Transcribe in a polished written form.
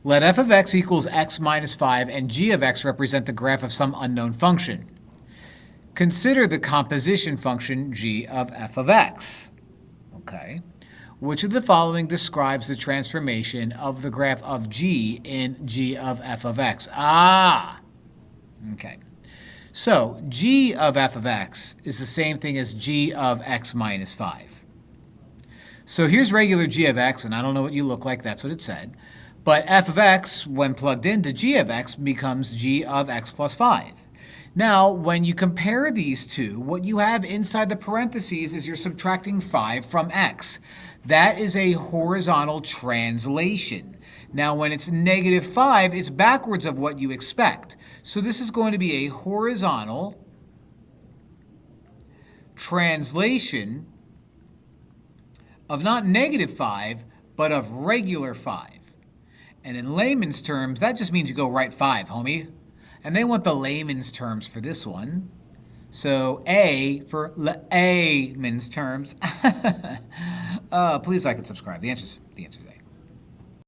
Let f of x equals x minus 5 and g of x represent the graph of some unknown function. Consider the composition function g of f of x. Okay. Which of the following describes the transformation of the graph of g in g of f of x? Okay. So g of f of x is the same thing as g of x minus 5. So here's regular g of x, and I don't know what you look like, that's what it said. But f of x, when plugged into g of x, becomes g of x plus 5. Now, when you compare these two, what you have inside the parentheses is you're subtracting 5 from x. That is a horizontal translation. Now, when it's negative 5, it's backwards of what you expect. So this is going to be a horizontal translation of not negative 5, but of regular 5. And in layman's terms, that just means you go right 5, homie. And they want the layman's terms for this one. So A for layman's terms. Please like and subscribe. The answer's A.